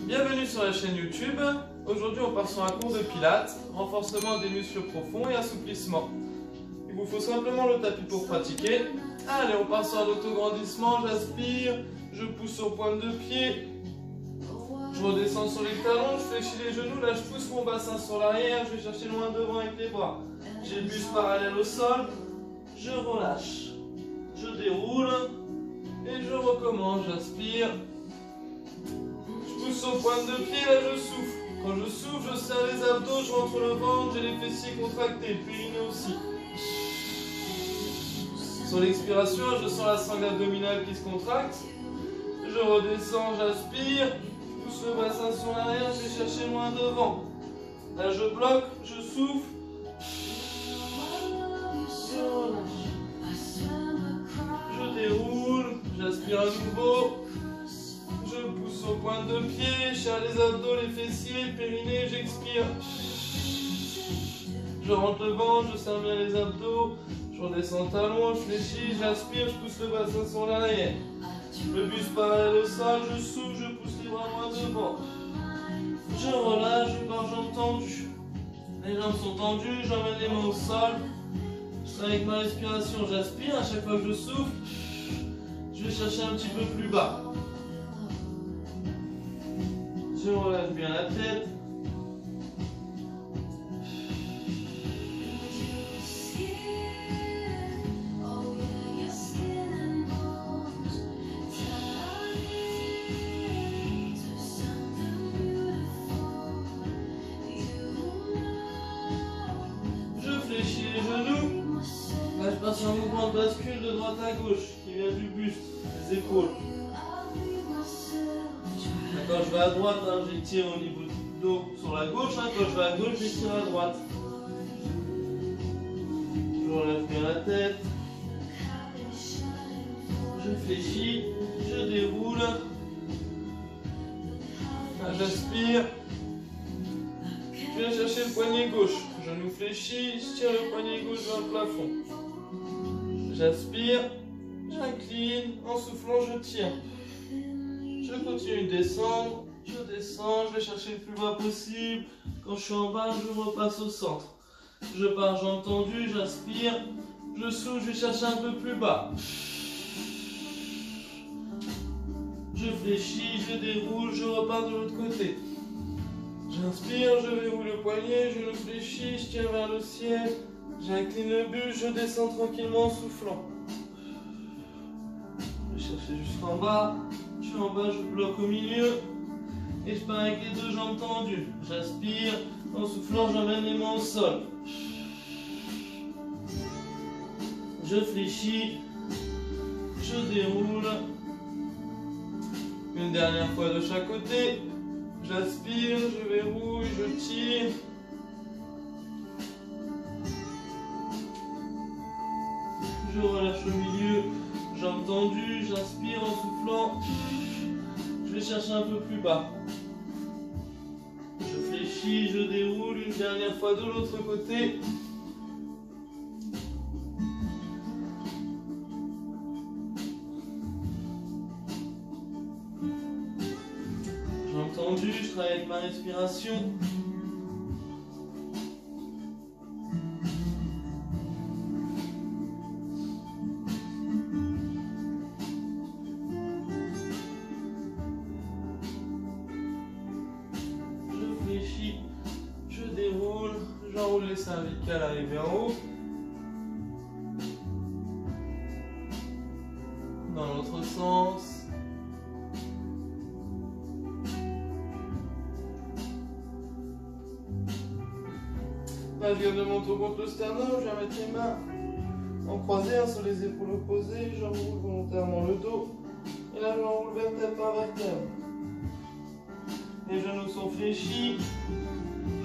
Bienvenue sur la chaîne YouTube. Aujourd'hui on part sur un cours de pilates, renforcement des muscles profonds et assouplissement. Il vous faut simplement le tapis pour pratiquer. Allez, on part sur un autograndissement, j'aspire, je pousse sur pointe de pied, je redescends sur les talons, je fléchis les genoux, là je pousse mon bassin sur l'arrière, je vais chercher loin devant avec les bras. J'ai le buste parallèle au sol, je relâche, je déroule et je recommence, j'aspire. Je pousse sur pointe de pied, là je souffle. Quand je souffle, je serre les abdos, je rentre le ventre, j'ai les fessiers contractés, le périnée aussi. Sur l'expiration, je sens la sangle abdominale qui se contracte. Je redescends, j'aspire, je pousse le bassin sur l'arrière, je vais chercher loin devant. Là je bloque, je souffle. Je relâche. Je déroule, j'aspire à nouveau. Je pousse sur pointe de pied, je serre les abdos, les fessiers, le périnée, j'expire. Je rentre le ventre, je serre bien les abdos, je redescends le talon, je fléchis, j'aspire, je pousse le bassin sur l'arrière. Le buste parallèle au sol, je souffle, je pousse les bras loin devant. Je relâche, je pars jambes tendues. Les jambes sont tendues, j'emmène les mains au sol. Avec ma respiration, j'aspire, à chaque fois que je souffle, je vais chercher un petit peu plus bas. Je relâche bien la tête. Je fléchis les genoux. Là, je passe un mouvement de bascule de droite à gauche qui vient du buste, des épaules. Quand je vais à droite, hein, j'étire au niveau du dos sur la gauche. Hein, quand je vais à gauche, j'étire à droite. Je relève bien la tête. Je fléchis, je déroule. Là, j'aspire. Je viens chercher le poignet gauche. Genou fléchi, je tire le poignet gauche vers le plafond. J'aspire, j'incline, en soufflant, je tire. Je continue de descendre, je descends, je vais chercher le plus bas possible. Quand je suis en bas, je repasse au centre. Je pars jambes tendues, j'aspire, je souffle, je vais chercher un peu plus bas. Je fléchis, je déroule, je repars de l'autre côté. J'inspire, je verrouille le poignet, je le fléchis, je tire vers le ciel. J'incline le buste, je descends tranquillement en soufflant. Je vais chercher jusqu'en bas. Je suis en bas, je bloque au milieu. Et je pars avec les deux jambes tendues. J'aspire, en soufflant, j'emmène les mains au sol. Je fléchis, je déroule. Une dernière fois de chaque côté. J'aspire, je verrouille, je tire. Je relâche au milieu, jambes tendues, j'inspire en soufflant. Je vais chercher un peu plus bas. Je fléchis, je déroule une dernière fois de l'autre côté. Jambes tendues, je travaille avec ma respiration. Je déroule, j'enroule les cervicales arrivées en haut. Dans l'autre sens. Là, je garde mon dos contre le sternum, je vais mettre les mains en croisée hein, sur les épaules opposées. J'enroule volontairement le dos. Et là, j'enroule vertèbre par vertèbre. Les genoux sont fléchis.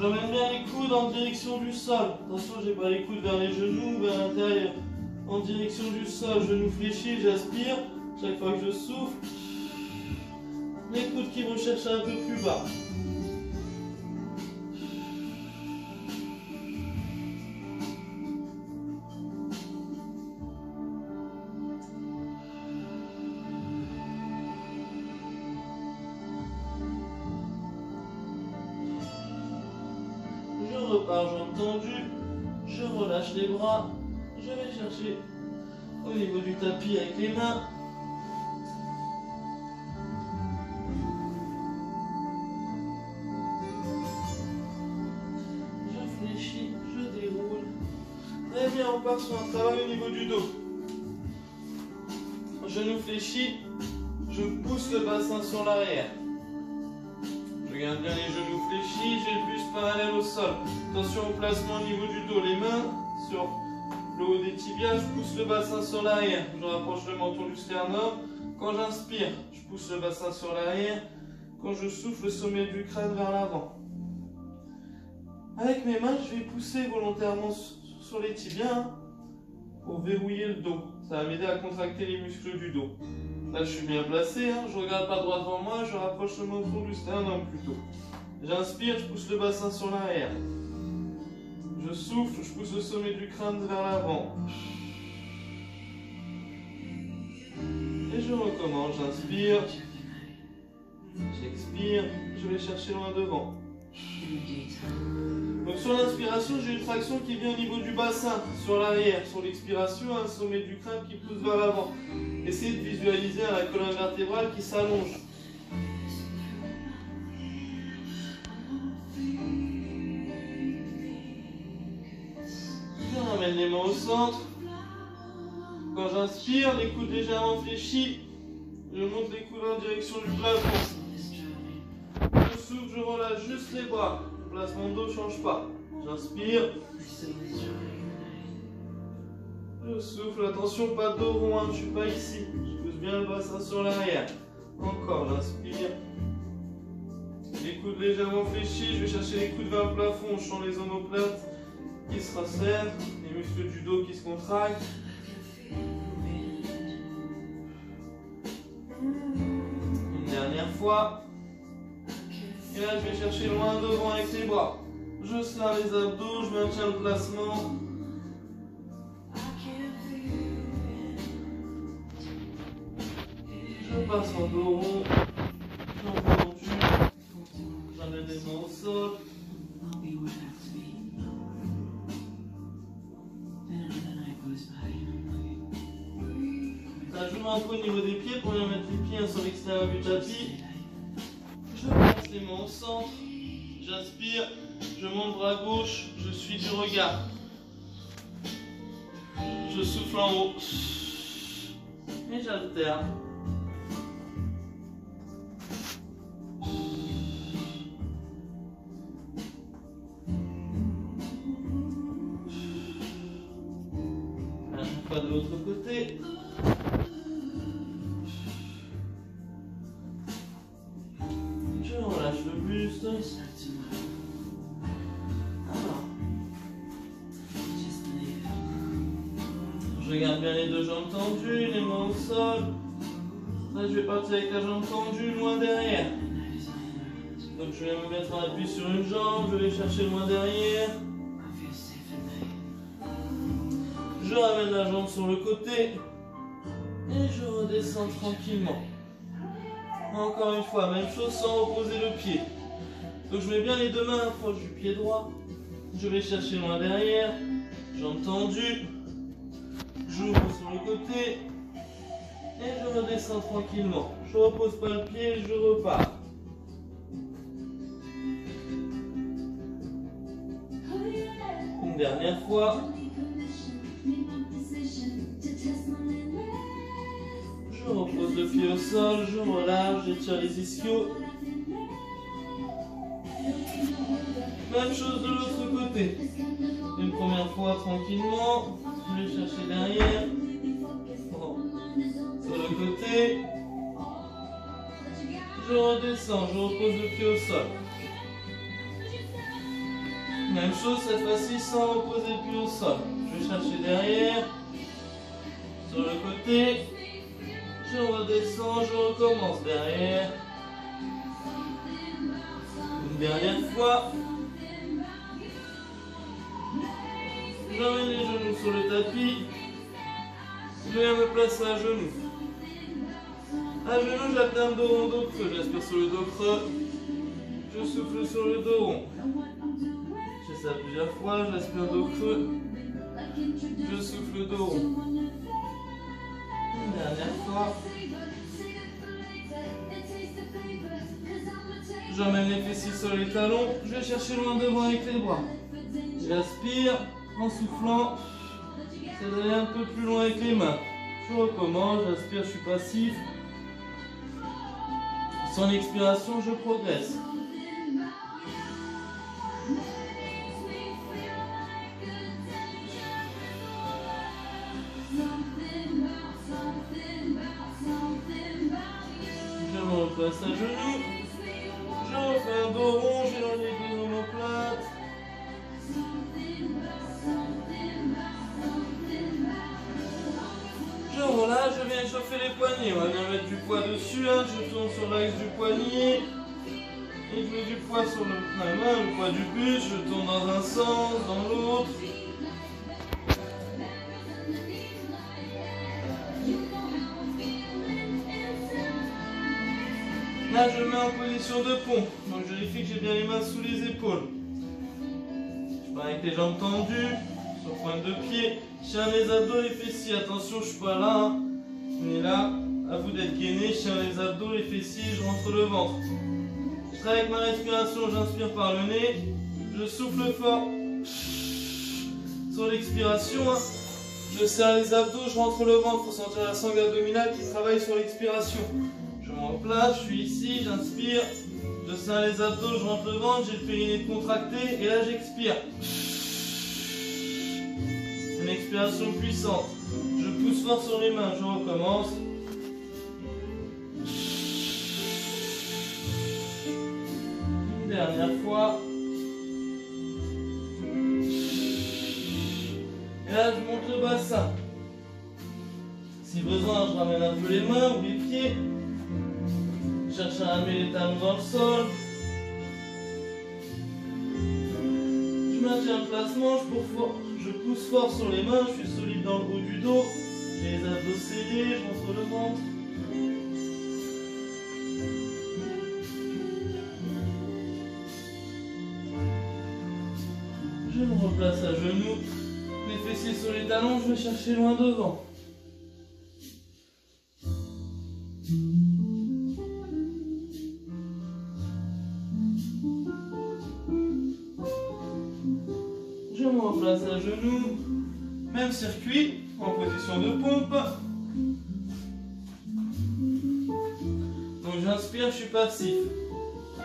J'emmène bien les coudes en direction du sol. Attention, j'ai pas les coudes vers les genoux, vers l'intérieur. En direction du sol, genoux fléchis, j'aspire. Chaque fois que je souffle, les coudes qui vont chercher un peu plus bas. repars, jambes tendues, je relâche les bras, je vais chercher au niveau du tapis avec les mains. Je fléchis, je déroule. Très bien, on part sur un travail au niveau du dos. Genou fléchi, je pousse le bassin sur l'arrière. Je garde bien les genoux fléchis, j'ai le buste parallèle au sol. Attention au placement au niveau du dos, les mains sur le haut des tibias, je pousse le bassin sur l'arrière. Je rapproche le menton du sternum. Quand j'inspire, je pousse le bassin sur l'arrière. Quand je souffle, le sommet du crâne vers l'avant. Avec mes mains, je vais pousser volontairement sur les tibias pour verrouiller le dos. Ça va m'aider à contracter les muscles du dos. Là, je suis bien placé, hein. Je ne regarde pas droit devant moi, je rapproche le menton du sternum plutôt. J'inspire, je pousse le bassin sur l'arrière. Je souffle, je pousse le sommet du crâne vers l'avant. Et je recommence, j'inspire, j'expire, je vais chercher loin devant. Donc sur l'inspiration, j'ai une traction qui vient au niveau du bassin, sur l'arrière. Sur l'expiration, un sommet du crâne qui pousse vers l'avant. Essayez de visualiser la colonne vertébrale qui s'allonge. Je ramène les mains au centre. Quand j'inspire, les coudes légèrement fléchis. Je monte les coudes en direction du plafond. Je souffle, je relâche juste les bras. Le placement de dos ne change pas. J'inspire. Je souffle, attention, pas de dos rond, je ne suis pas ici. Je pousse bien le bassin sur l'arrière. Encore, j'inspire. Les coudes légèrement fléchis, je vais chercher les coudes vers le plafond. Je sens les omoplates qui se resserrent, les muscles du dos qui se contractent. Une dernière fois. Et là, je vais chercher loin devant avec les bras. Je serre les abdos, je maintiens le placement. Je passe en dos rond. Jambes tendues. J'amène les mains au sol. Ça joue un peu au niveau des pieds pour bien mettre les pieds sur l'extérieur du tapis. Je place les mains au centre. J'inspire. Je monte bras gauche. Je suis du regard. Je souffle en haut. Et j'alterne. Pas de l'autre côté. Je relâche le buste. Je garde bien les deux jambes tendues, les mains au sol. Là, je vais partir avec la jambe tendue loin derrière. Donc je vais me mettre en appui sur une jambe, je vais chercher loin derrière. Je ramène la jambe sur le côté et je redescends tranquillement. Encore une fois, même chose sans reposer le pied. Donc je mets bien les deux mains proches du pied droit. Je vais chercher loin derrière, jambes tendues. J'ouvre sur le côté et je redescends tranquillement. Je ne repose pas le pied, je repars. Une dernière fois. Je repose le pied au sol, je relâche, j'étire les ischios. Même chose de l'autre côté. Une première fois tranquillement, je vais chercher derrière. Bon. Sur le côté. Je redescends, je repose le pied au sol. Même chose cette fois-ci sans reposer le pied au sol. Je vais chercher derrière. Sur le côté. Je redescends, je recommence derrière. Une dernière fois. J'amène les genoux sur le tapis. Je viens me placer à genoux. À genoux, j'alterne dos rond, dos creux. J'aspire sur le dos creux. Je souffle sur le dos rond. fais ça plusieurs fois, j'aspire dos creux. Je souffle dos rond. Une dernière fois. J'emmène les fessiers sur les talons. Je vais chercher loin devant avec les bras. J'aspire en soufflant. C'est d'aller un peu plus loin avec les mains. Je recommence, j'aspire, je suis passif. Sans l'expiration, je progresse. Je me replace à genoux. Je refais un dos rond, j'éloigne les deux omoplates. Je relâche, je viens échauffer les poignets. On va bien mettre du poids dessus. Hein. Je tourne sur l'axe du poignet. Et je mets du poids sur la main, le poids du buste. Je tourne dans un sens, dans l'autre. Là, je mets en position de pompe. Donc, je vérifie que j'ai bien les mains sous les épaules. Je pars avec les jambes tendues, sur pointe de pied. Je tiens les abdos, les fessiers. Attention, je ne suis pas là. Hein. On est là. À vous d'être gainé. Je tiens les abdos, les fessiers. Je rentre le ventre. Je travaille avec ma respiration. J'inspire par le nez. Je souffle fort. Sur l'expiration, hein, je serre les abdos. Je rentre le ventre. Il faut sentir la sangle abdominale qui travaille sur l'expiration. Je me replace, je suis ici, j'inspire, je serre les abdos, je rentre le ventre, j'ai le périnée contracté et là j'expire. Une expiration puissante. Je pousse fort sur les mains, je recommence. Une dernière fois. Et là je monte le bassin. Si besoin, je ramène un peu les mains ou les pieds. Je cherche à amener les talons dans le sol. Je maintiens le placement, je pousse fort sur les mains, je suis solide dans le haut du dos. J'ai les abdos serrés, je montre le ventre. Je me replace à genoux, les fessiers sur les talons, je vais chercher loin devant. Je me replace à genoux, même circuit, en position de pompe. Donc j'inspire, je suis passif.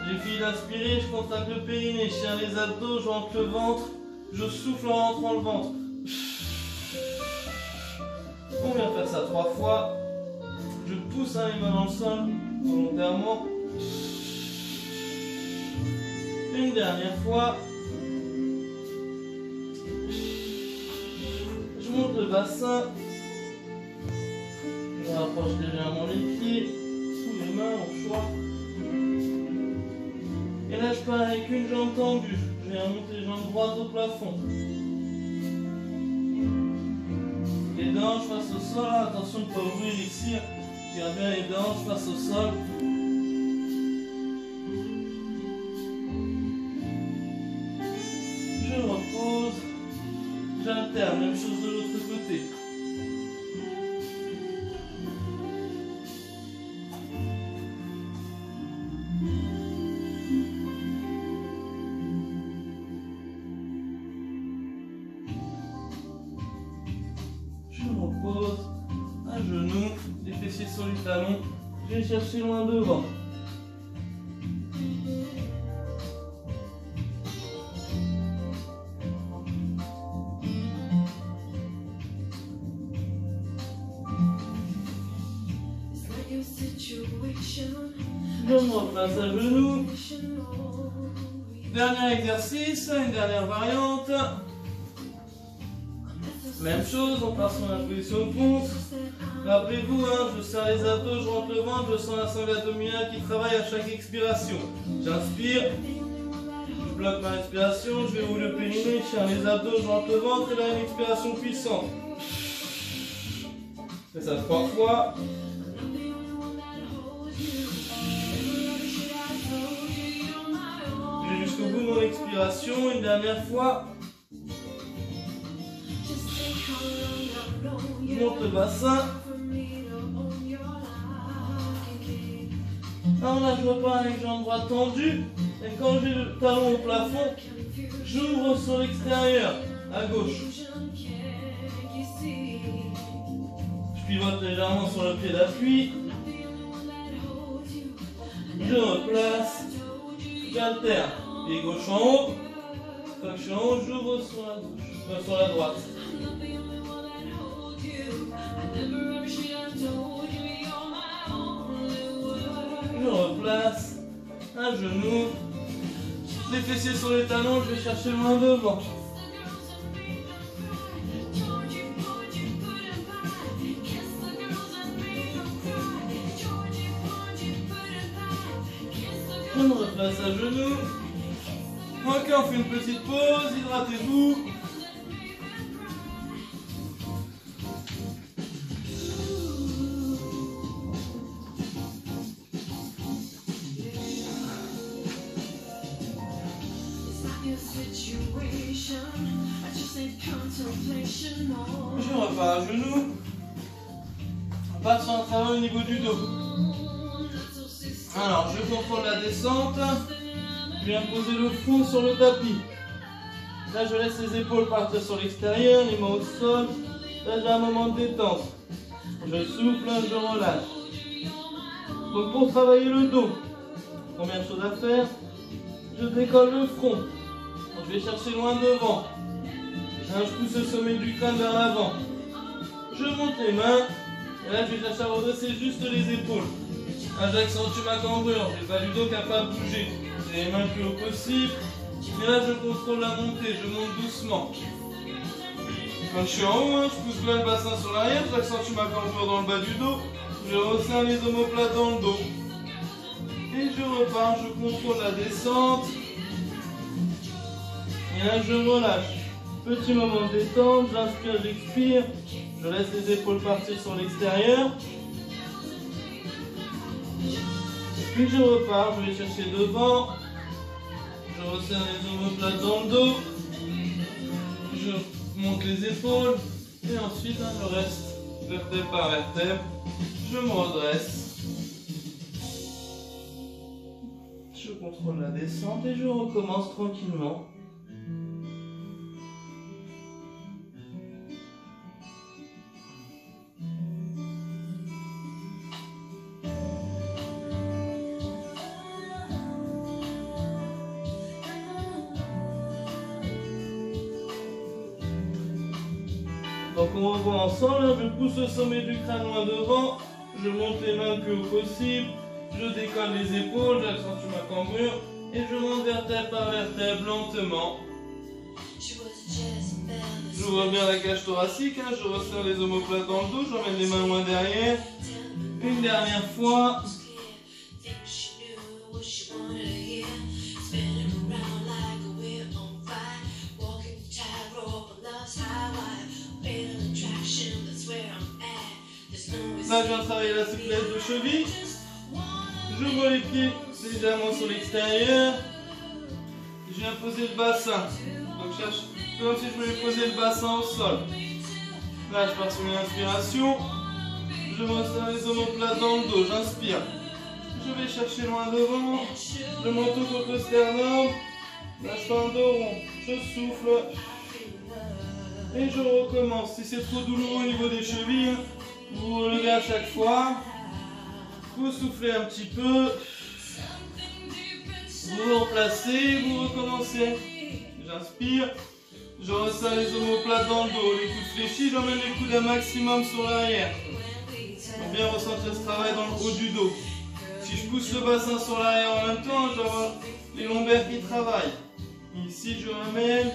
J'ai fini d'inspirer, je contracte le périnée, je tiens les abdos, je rentre le ventre, je souffle en rentrant le ventre. On vient faire ça 3 fois. Je pousse les mains dans le sol, volontairement. Une dernière fois. Je monte le bassin. Je rapproche légèrement les pieds, ou les mains au choix. Et là, je pars avec une jambe tendue. Je viens monter les jambes droites au plafond. Les dents face au sol. Attention de ne pas ouvrir les cires. Je garde bien les dents face au sol. Je repose. J'alterne. Même chose de l'autre côté. À genoux, les fessiers sur les talons, je vais chercher loin devant. Je me replace à genoux. Dernier exercice, une dernière variante. Même chose, on part sur la position de pompe. Rappelez-vous, hein, je serre les abdos, je rentre le ventre, je sens la sangle abdominale qui travaille à chaque expiration. J'inspire, je bloque ma respiration, je vais ouvrir le périnée, je serre les abdos, je rentre le ventre et là une expiration puissante. Je fais ça 3 fois. Je vais jusqu'au bout de mon expiration, une dernière fois. Je monte le bassin. Alors là, je repars avec jambe droite tendue. Et quand j'ai le talon au plafond, j'ouvre sur l'extérieur, à gauche. Je pivote légèrement sur le pied d'appui. Je replace. J'alterne. Pied gauche en haut. Quand je suis en haut, j'ouvre sur la gauche, sur la droite. Je replace. Un genou. Les fessiers sur les talons, je vais chercher loin devant. Je me replace à genoux. Ok, on fait une petite pause, hydratez-vous. Je repars à genoux. On part sur un travail au niveau du dos. Alors, je contrôle la descente. Je viens poser le front sur le tapis. Là, je laisse les épaules partir sur l'extérieur, les mains au sol. Là, j'ai un moment de détente. Je souffle, je relâche. Donc, pour travailler le dos, première chose à faire, je décolle le front. Donc, je vais chercher loin devant. Là, je pousse le sommet du crâne vers l'avant. Je monte les mains. Et là, je vais chercher à redresser juste les épaules. Là, j'accentue ma cambrure. J'ai pas du dos capable de bouger. J'ai les mains le plus haut possible. Et là, je contrôle la montée. Je monte doucement. Quand je suis en haut, je pousse bien le bassin sur l'arrière. J'accentue ma cambrure dans le bas du dos. Je resserre les omoplates dans le dos. Et je repars. Je contrôle la descente. Et là, je relâche. Petit moment de détente. J'inspire, j'expire. Je laisse les épaules partir sur l'extérieur. Puis je repars, je vais chercher devant. Je resserre les omoplates dans le dos. Je monte les épaules. Et ensuite, je reste vertèbre par vertèbre. Je me redresse. Je contrôle la descente et je recommence tranquillement. Donc on revoit ensemble, je pousse le sommet du crâne loin devant, je monte les mains le plus haut possible, je décolle les épaules, j'accentue ma cambrure et je monte vertèbre par vertèbre lentement. J'ouvre bien la cage thoracique, je resserre les omoplates dans le dos, j'emmène les mains loin derrière. Une dernière fois. Là, je viens travailler la souplesse de cheville. J'ouvre les pieds légèrement sur l'extérieur. Je viens poser le bassin. Donc, je cherche comme si je voulais poser le bassin au sol. Là, je pars sur une inspiration. Je me resserre les omoplates dans le dos. J'inspire. Je vais chercher loin devant. Je monte contre le sternum. Là, je fais un dos rond. Je souffle. Et je recommence. Si c'est trop douloureux au niveau des chevilles, vous vous relevez à chaque fois. Vous soufflez un petit peu. Vous remplacez, vous recommencez. J'inspire. Je resserre les omoplates dans le dos. Les coudes fléchis, j'emmène les coudes un maximum sur l'arrière. Pour bien ressentir ce travail dans le haut du dos. Si je pousse le bassin sur l'arrière en même temps, je vais avoir les lombaires qui travaillent. Ici, je ramène.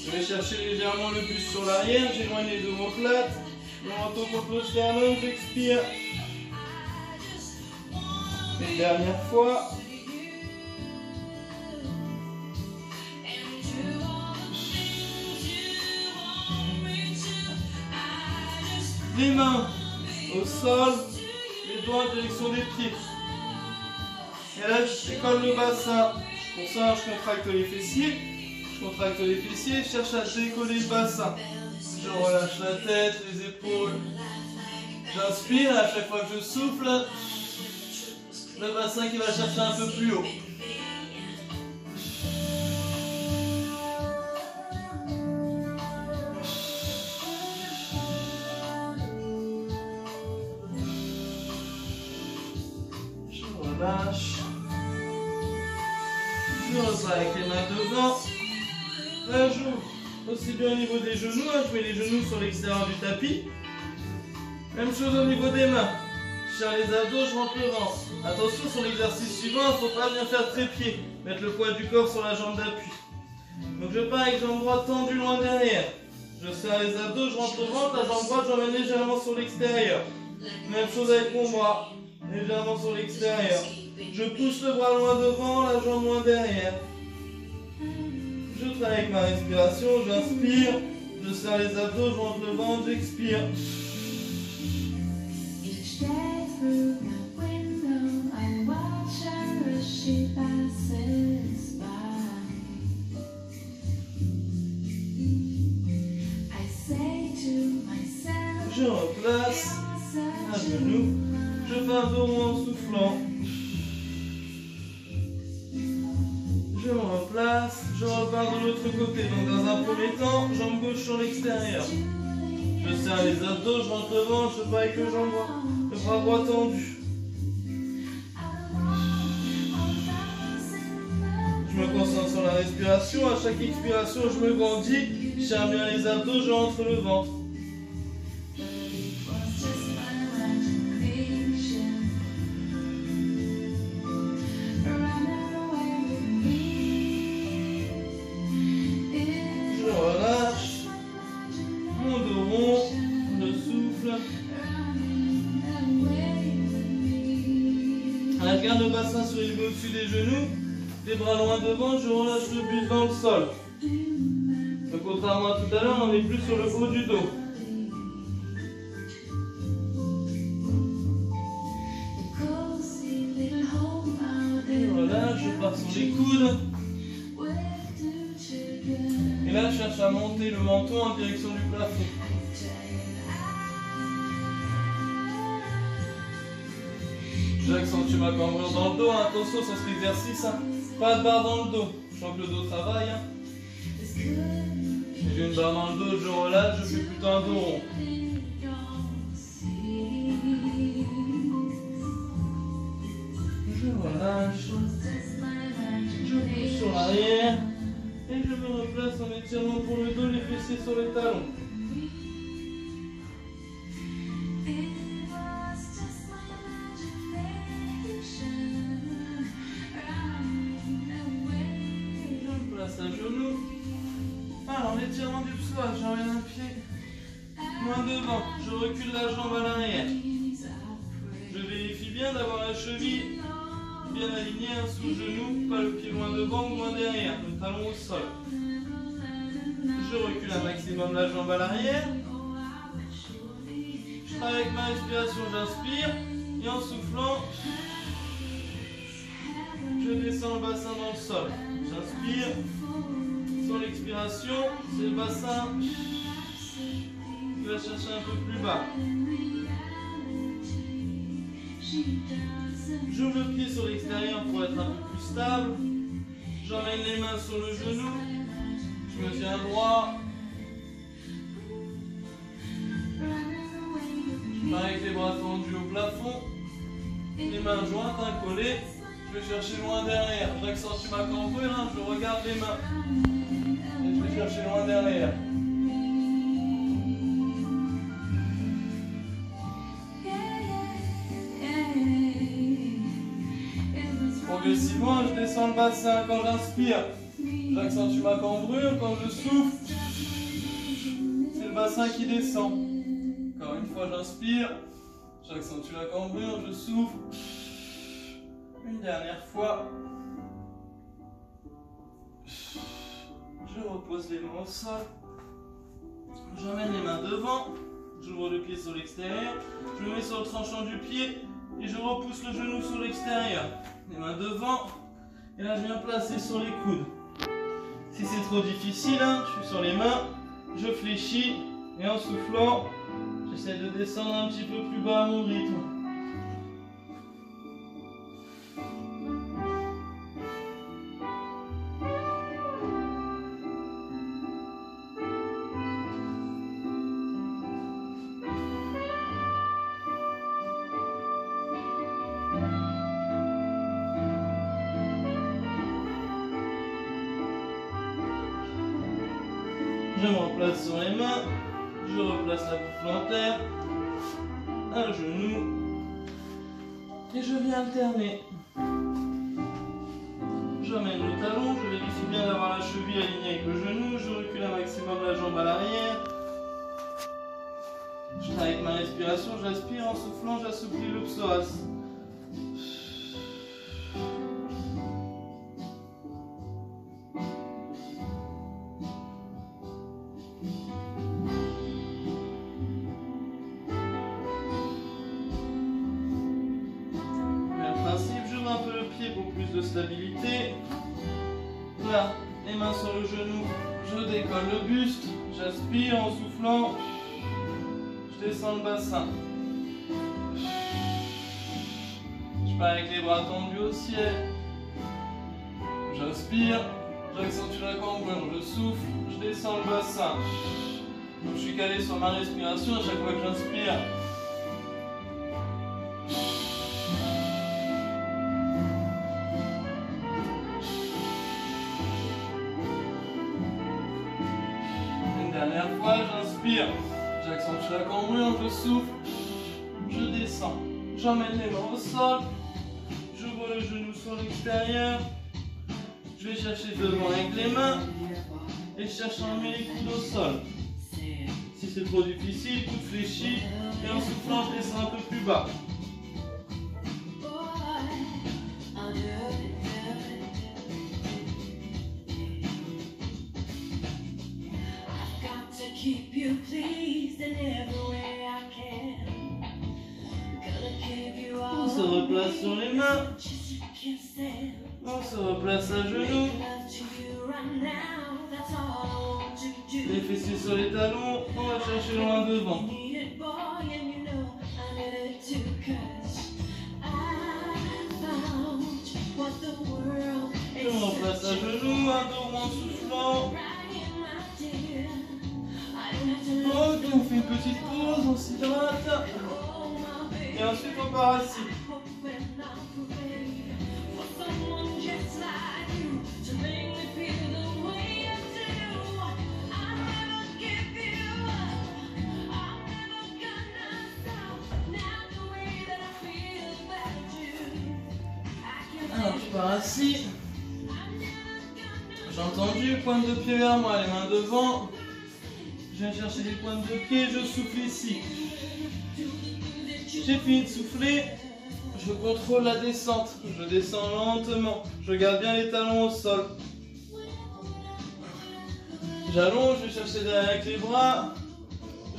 Je vais chercher légèrement le buste sur l'arrière. J'éloigne les omoplates. Je monte contre le sternum, j'expire. Une dernière fois. Les mains au sol, les doigts en direction des pieds. Et là, je décolle le bassin. Pour ça, je contracte les fessiers. Je cherche à décoller le bassin. Je relâche la tête, les épaules. J'inspire, à chaque fois que je souffle, le bassin qui va chercher un peu plus haut. Je relâche. Je repars avec les mains devant. Là, j'ouvre aussi bien au niveau des genoux. Je mets les genoux sur l'extérieur du tapis. Même chose au niveau des mains. Je serre les abdos, je rentre le ventre. Attention, sur l'exercice suivant, il ne faut pas bien faire trépied. Mettre le poids du corps sur la jambe d'appui. Donc je pars avec jambe droite tendue loin derrière. Je serre les abdos, je rentre le ventre. La jambe droite, j'emmène légèrement sur l'extérieur. Même chose avec mon bras. Légèrement sur l'extérieur. Je pousse le bras loin devant, la jambe loin derrière. Je travaille avec ma respiration, j'inspire. Je serre les abdos, je rentre le ventre, j'expire. Je replace un genou, je fais un dos rond en soufflant. Je me replace, je repars de l'autre côté. Donc dans un premier temps, jambe gauche sur l'extérieur. Je serre les abdos, je rentre le ventre, je pars avec le bras droit tendu. Je me concentre sur la respiration, à chaque expiration je me grandis, je serre bien les abdos, je rentre le ventre. Je garde le bassin surélevé au-dessus des genoux, les bras loin devant, je relâche le buste dans le sol. Donc contrairement à tout à l'heure, on n'est plus sur le haut du dos. Et voilà, je pars sur les coudes. Et là, je cherche à monter le menton en direction du plafond. J'accentue ma cambrure dans le dos, hein. Attention sur cet exercice, hein. Pas de barre dans le dos, je sens que le dos travaille. Hein. Si j'ai une barre dans le dos, je relâche, je fais plutôt un dos rond. Je relâche, je pousse sur l'arrière et je me replace en étirant pour le dos, les fessiers sur les talons. À genoux. Alors l'étirement du psoas, j'emmène un pied loin devant, je recule la jambe à l'arrière. Je vérifie bien d'avoir la cheville bien alignée, un sous genou, pas le pied loin devant ou loin derrière, le talon au sol. Je recule un maximum la jambe à l'arrière. Avec ma respiration, j'inspire et en soufflant, je descends le bassin dans le sol. J'inspire. Sur l'expiration, c'est le bassin qui va chercher un peu plus bas. J'ouvre le pied sur l'extérieur pour être un peu plus stable. J'emmène les mains sur le genou. Je me tiens droit. Je pars avec les bras tendus au plafond. Les mains jointes, collées. Je vais chercher loin derrière. J'accentue ma cambrure, hein. Je regarde les mains. Et je vais chercher loin derrière. Progressivement, je descends le bassin quand j'inspire. J'accentue ma cambrure. Quand je souffle, c'est le bassin qui descend. Encore une fois, j'inspire. J'accentue la cambrure, je souffle. Une dernière fois. Je repose les mains au sol. J'emmène les mains devant. J'ouvre le pied sur l'extérieur. Je me mets sur le tranchant du pied et je repousse le genou sur l'extérieur. Les mains devant. Et là, je viens placer sur les coudes. Si c'est trop difficile, hein, je suis sur les mains, je fléchis et en soufflant, j'essaie de descendre un petit peu plus bas à mon rythme. Je me replace sur les mains, je replace la boucle plantaire, un genou, et je viens alterner. J'emmène le talon, je vérifie bien d'avoir la cheville alignée avec le genou, je recule un maximum la jambe à l'arrière. Je travaille avec ma respiration, j'aspire, en soufflant, j'assouplis le psoas. Pour plus de stabilité. Là, les mains sur le genou, je décolle le buste, j'aspire en soufflant, je descends le bassin. Je pars avec les bras tendus au ciel. J'inspire, j'accentue la cambrure, je souffle, je descends le bassin. Donc, je suis calé sur ma respiration à chaque fois que j'inspire. Dernière fois, j'inspire, j'accentue la cambrure, je souffle, je descends, j'emmène les mains au sol, j'ouvre le genou sur l'extérieur, je vais chercher devant avec les mains et je cherche à emmener les coudes au sol. Si c'est trop difficile, coude fléchi et en soufflant, je descends un peu plus bas. Keep you pleased in every way I can. Gonna give you all. On se replace sur les mains. On se replace à genoux. Les fessiers sur les talons. On va chercher loin devant. Je me replace à genoux, un dos rond en soufflant. Ok, on fait une petite pause, on s'hydrate. Et ensuite on part assis. Alors je pars assis. J'ai entendu, pointe de pied vers moi, les mains devant. Je viens chercher les pointes de pied, je souffle ici. J'ai fini de souffler, je contrôle la descente. Je descends lentement, je garde bien les talons au sol. J'allonge, je vais chercher derrière avec les bras.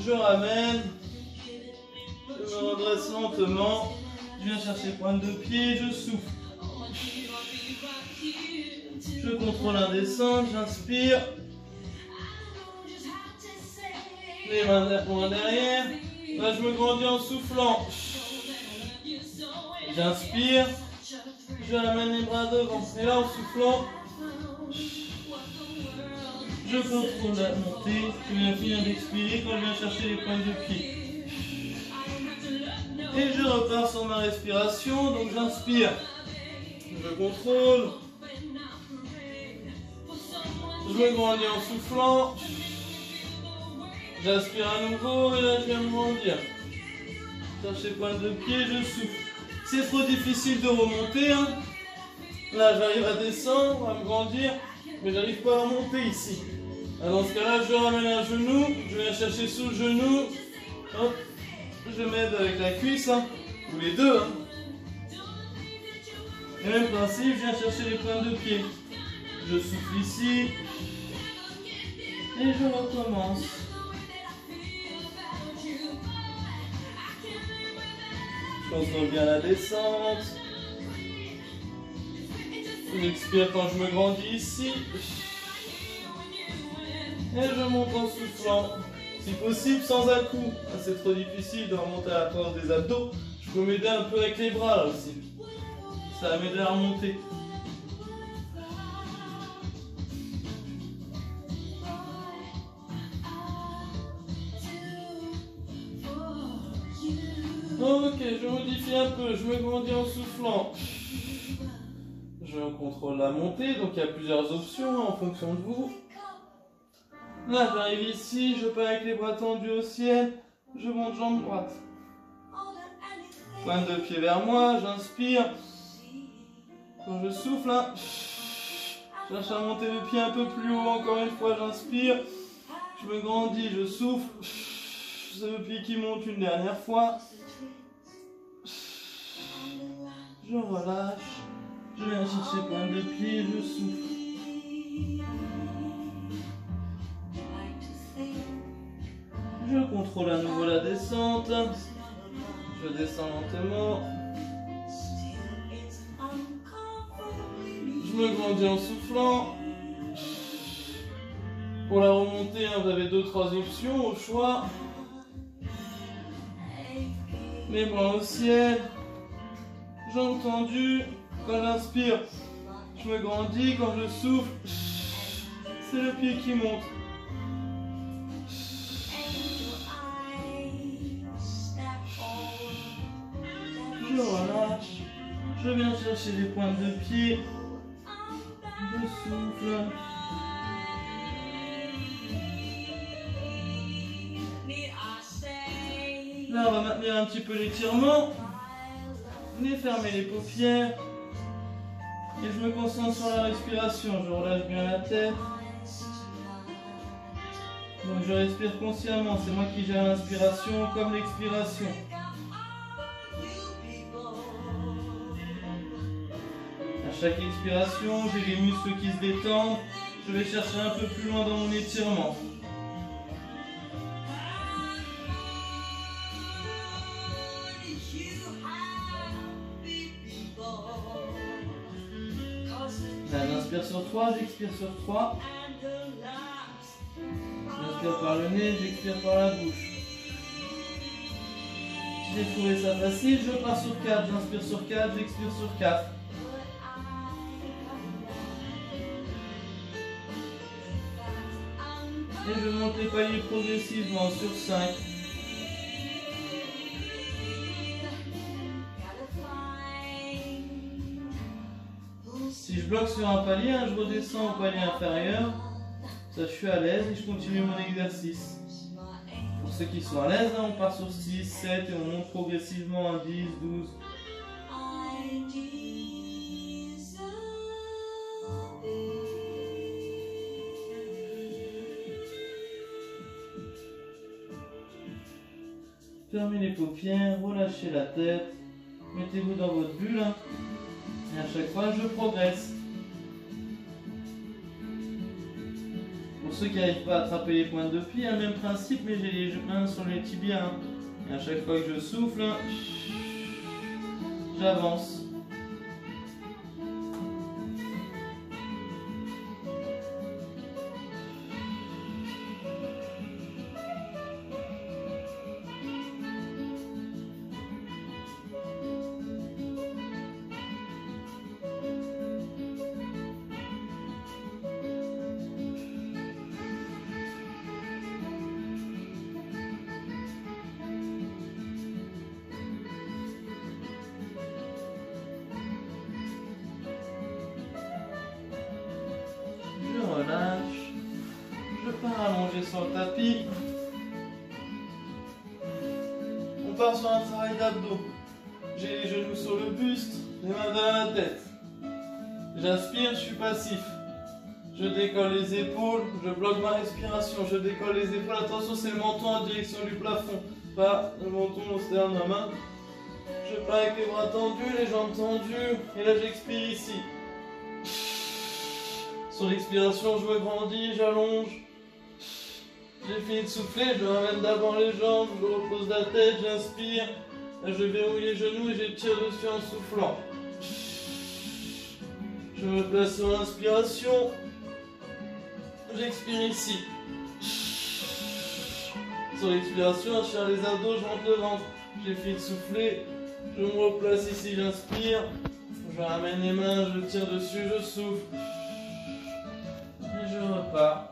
Je ramène. Je me redresse lentement. Je viens chercher pointe de pied, je souffle. Je contrôle la descente, j'inspire. Les mains derrière. Là, je me grandis en soufflant. J'inspire. Je ramène les bras devant. Et là, en soufflant, je contrôle la montée. Je viens finir d'expirer quand je viens chercher les pointes de pied. Et je repars sur ma respiration. Donc, j'inspire. Je contrôle. Je me grandis en soufflant. J'aspire à nouveau et là je viens me grandir. Chercher pointe de pied, je souffle. C'est trop difficile de remonter. Hein. Là j'arrive à descendre, à me grandir, mais j'arrive pas à remonter ici. Alors, dans ce cas-là, je ramène un genou, je viens chercher sous le genou. Hop, je m'aide avec la cuisse, hein, ou les deux. Hein. Et même principe, je viens chercher les pointes de pied. Je souffle ici. Et je recommence. Je contrôle bien la descente. J'expire quand je me grandis ici. Et je monte en soufflant. Si possible sans à-coups. C'est trop difficile de remonter à la force des abdos. Je peux m'aider un peu avec les bras là aussi. Ça va m'aider à remonter. Ok, je modifie un peu, je me grandis en soufflant. Je contrôle la montée, donc il y a plusieurs options en fonction de vous. Là, j'arrive ici, je pars avec les bras tendus au ciel, je monte jambe droite. Pointe de pied vers moi, j'inspire. Quand je souffle, hein, je cherche à monter le pied un peu plus haut, encore une fois, j'inspire. Je me grandis, je souffle. C'est le pied qui monte une dernière fois. Je relâche. Je viens chercher pointe de pied, je souffle. Je contrôle à nouveau la descente. Je descends lentement. Je me grandis en soufflant. Pour la remontée, vous avez 2-3 options au choix. Les bras au ciel. Jambes tendues. Quand j'inspire, je me grandis. Quand je souffle, c'est le pied qui monte. Je relâche. Je viens chercher les pointes de pied. Je souffle. Là, on va maintenir un petit peu l'étirement. Venez fermer les paupières. Et je me concentre sur la respiration. Je relâche bien la tête. Donc je respire consciemment. C'est moi qui gère l'inspiration comme l'expiration. À chaque expiration, j'ai les muscles qui se détendent. Je vais chercher un peu plus loin dans mon étirement. Là, j'inspire sur 3, j'expire sur 3. J'inspire par le nez, j'expire par la bouche. Si j'ai trouvé ça facile, je pars sur 4. J'inspire sur 4, j'expire sur 4. Et je monte les paliers progressivement sur 5. Si je bloque sur un palier, je redescends au palier inférieur. Ça, je suis à l'aise et je continue mon exercice. Pour ceux qui sont à l'aise, on part sur 6, 7 et on monte progressivement à 10, 12. Fermez les paupières, relâchez la tête, mettez-vous dans votre bulle. Et à chaque fois, je progresse. Pour ceux qui n'arrivent pas à attraper les pointes de pied, le même principe, mais j'ai les mains sur les tibias. Et à chaque fois que je souffle, j'avance. Relâche. Je pars allongé sur le tapis. On part sur un travail d'abdos. J'ai les genoux sur le buste, les mains derrière la tête. J'inspire, je suis passif. Je décolle les épaules, je bloque ma respiration, je décolle les épaules. Attention, c'est le menton en direction du plafond, pas le menton au sterne de ma main. Je pars avec les bras tendus, les jambes tendues, et là j'expire ici. Sur l'expiration, je me grandis, j'allonge. J'ai fini de souffler, je ramène d'abord les jambes, je repose la tête, j'inspire. Là, je verrouille les genoux et j'étire dessus en soufflant. Je me place sur l'inspiration. J'expire ici. Sur l'expiration, je serre les abdos, je monte le ventre. J'ai fini de souffler. Je me replace ici, j'inspire. Je ramène les mains, je tire dessus, je souffle. Et je repars.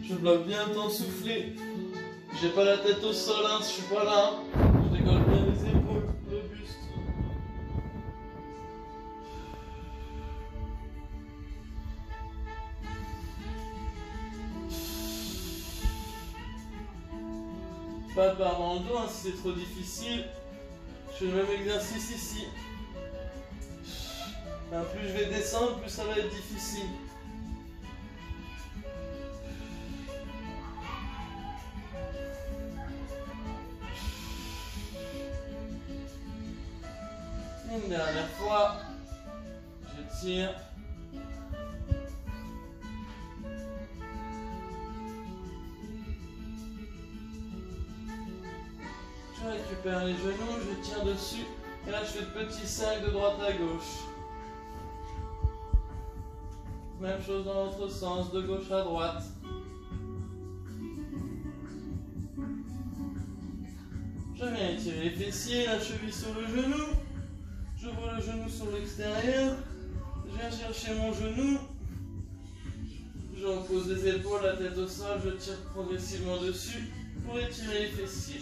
Je bloque bien le temps de souffler. J'ai pas la tête au sol, hein, je suis pas là. Je décolle bien les épaules, le buste. Pas de barre dans le dos, hein, si c'est trop difficile. Je fais le même exercice ici. Ben, plus je vais descendre, plus ça va être difficile. Une dernière fois, je tire. Je récupère les genoux, je tiens dessus. Et là, je fais de petits cercles de droite à gauche. Même chose dans l'autre sens, de gauche à droite. Je viens étirer les fessiers, la cheville sur le genou. J'ouvre le genou sur l'extérieur. Je viens chercher mon genou. Je repose les épaules, la tête au sol. Je tire progressivement dessus pour étirer les fessiers.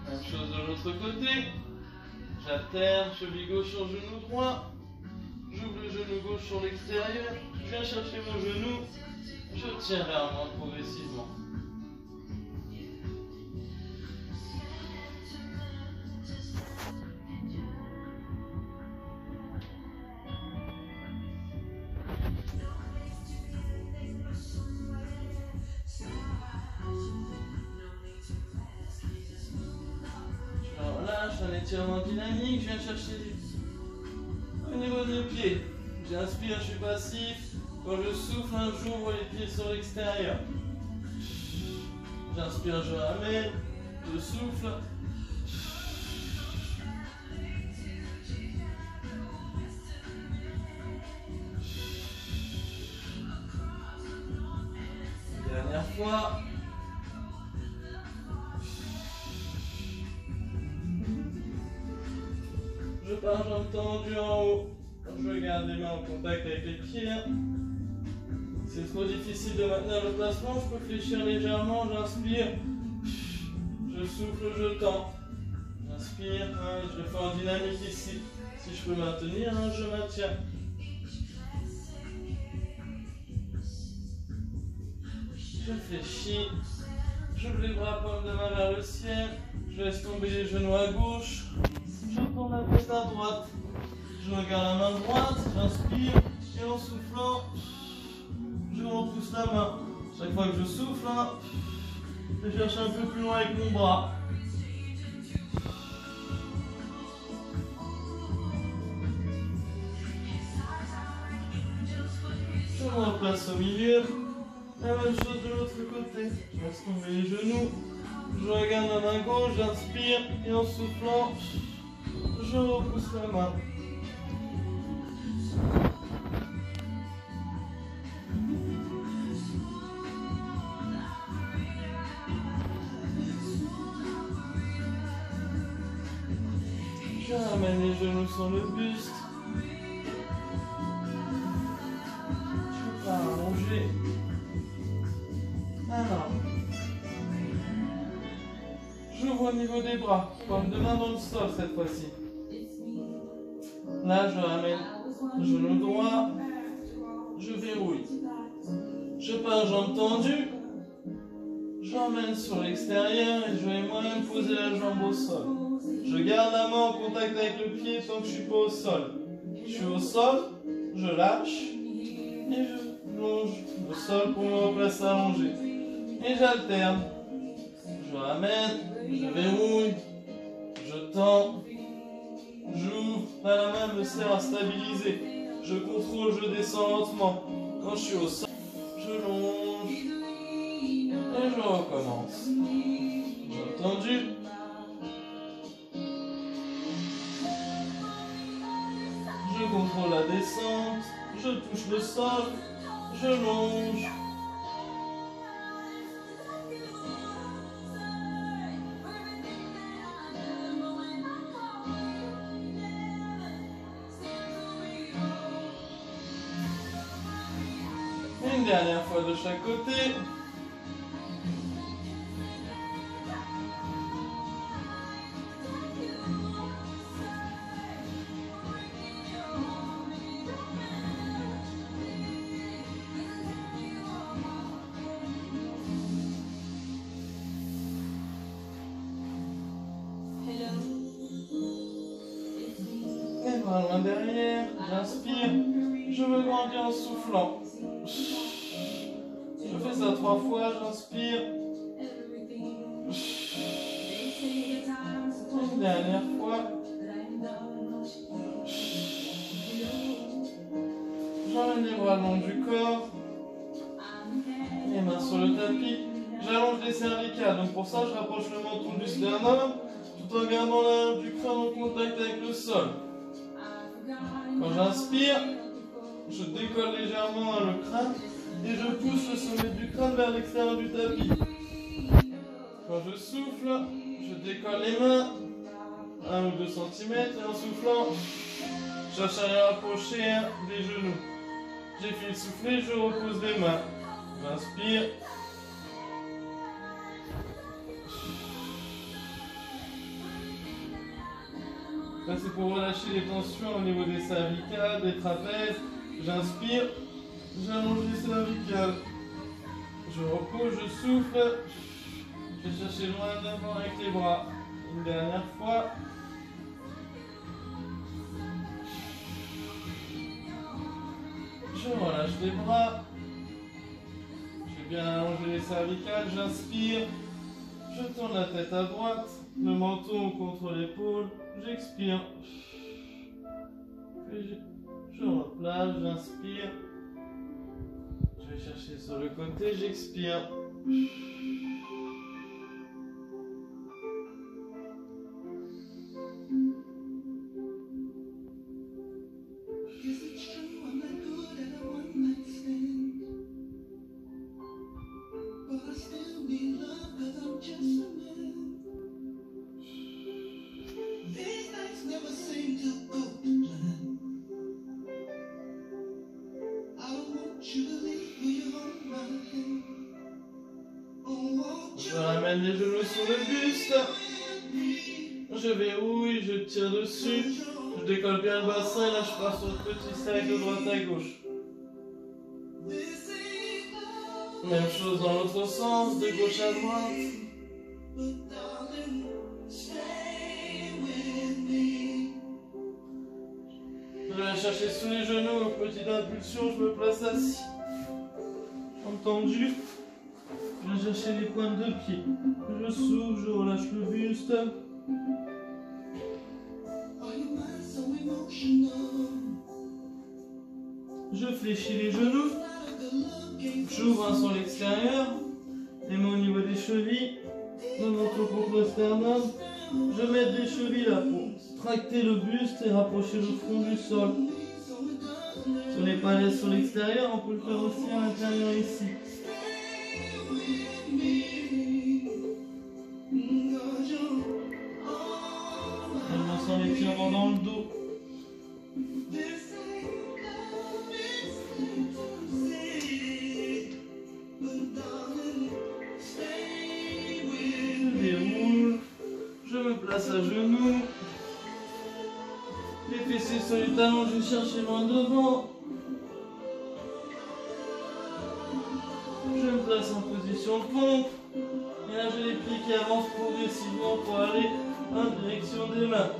Même chose de l'autre côté. J'alterne, cheville gauche sur genou droit. J'ouvre le genou gauche sur l'extérieur. Je viens chercher mon genou. Je tiens vers moi progressivement. Je relâche un étirement dynamique. Je viens chercher au niveau de mes pieds. J'inspire, je suis passif. Quand je souffle, j'ouvre les pieds sur l'extérieur. J'inspire, je ramène. Je souffle. Dernière fois. Je pars jambes tendues en haut. Je garde les mains en contact avec les pieds. C'est trop difficile de maintenir le placement. Je peux fléchir légèrement. J'inspire. Je souffle, je tends. J'inspire. Je le fais en dynamique ici. Si je peux maintenir, je maintiens. Je fléchis. J'ouvre les bras, paume de main vers le ciel. Je laisse tomber les genoux à gauche. Je tourne la tête à droite. Je regarde la main droite, j'inspire et en soufflant, je repousse la main. Chaque fois que je souffle, je cherche un peu plus loin avec mon bras. Je me replace au milieu. La même chose de l'autre côté. Je laisse tomber les genoux. Je regarde la main gauche, j'inspire et en soufflant, je repousse la main. Je ramène les genoux sur le buste. Je pars allonger. Alors, j'ouvre au niveau des bras, paume de main dans le sol cette fois-ci. Là, je ramène genou droit, je verrouille. Je pars jambes tendues, j'emmène sur l'extérieur et je vais moi-même poser la jambe au sol. Je garde la main en contact avec le pied tant que je ne suis pas au sol. Je suis au sol, je lâche et je longe le sol pour me replacer allongé. Et j'alterne. Je ramène, je verrouille, je tends J'ouvre, la main me sert à stabiliser. Je contrôle, je descends lentement. Quand je suis au sol, je longe et je recommence. J'ai entendu. Je contrôle la descente, je touche le sol, je longe. Une dernière fois de chaque côté. Et bras loin derrière, j'inspire, je me grandis en soufflant. Je fais ça 3 fois, j'inspire. Une dernière fois. J'emmène les bras le long du corps. Les mains sur le tapis. J'allonge les cervicales, donc pour ça je rapproche le menton du sternum tout en gardant la du crâne en contact avec le sol. Quand j'inspire, je décolle légèrement le crâne et je pousse le sommet du crâne vers l'extérieur du tapis. Quand je souffle, je décolle les mains 1 ou 2 cm et en soufflant, je cherche à les rapprocher des genoux. J'ai fini de souffler, je repose les mains. J'inspire. Là, c'est pour relâcher les tensions au niveau des cervicales, des trapèzes. J'inspire, j'allonge les cervicales. Je repose, je souffle. Je vais chercher loin devant avec les bras. Une dernière fois. Je relâche les bras. J'ai bien allongé les cervicales. J'inspire. Je tourne la tête à droite. Le menton contre l'épaule. J'expire. Puis je replace. J'inspire. Je vais chercher sur le côté. J'expire. Je ramène les genoux sur le buste. Je verrouille, je tire dessus. Je décolle bien le bassin et là je pars sur le petit cercle de droite à gauche. Même chose dans l'autre sens, de gauche à droite. Je vais chercher sous les genoux, petite impulsion, je me place assis. Entendu. Je vais chercher les pointes de pied. Je souffle, je relâche le buste. Je fléchis les genoux. J'ouvre sur l'extérieur. Les mains au niveau des chevilles. Le menton contre le sternum. Je mets des chevilles là pour tracter le buste et rapprocher le front du sol. Si on n'est pas à l'aise sur l'extérieur, on peut le faire aussi à l'intérieur ici. Je sens l'étirement dans le dos. Je déroule. Je me place à genoux. Les fessiers sur les talons, je vais chercher loin devant. Je me place en position de pompe. Et là, j'ai les pieds qui avancent progressivement pour aller en direction des mains.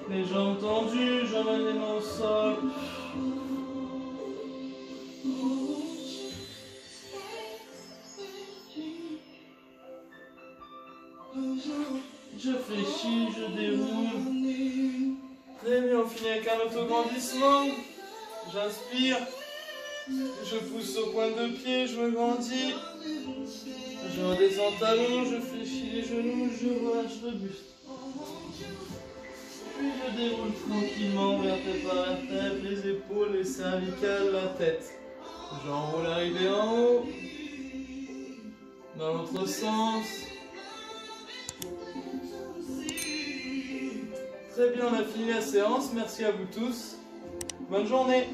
Les jambes tendues, j'emmène les mains au sol. Je fléchis, je déroule. l'autograndissement. J'inspire. Je pousse au point de pied, je me grandis. Je redescends talon, je fléchis les genoux, je relâche le buste. Puis je déroule tranquillement vertèbre par vertèbre, les épaules, les cervicales, la tête. J'enroule l'arrivée en haut. Dans l'autre sens. Très bien, on a fini la séance. Merci à vous tous. Bonne journée.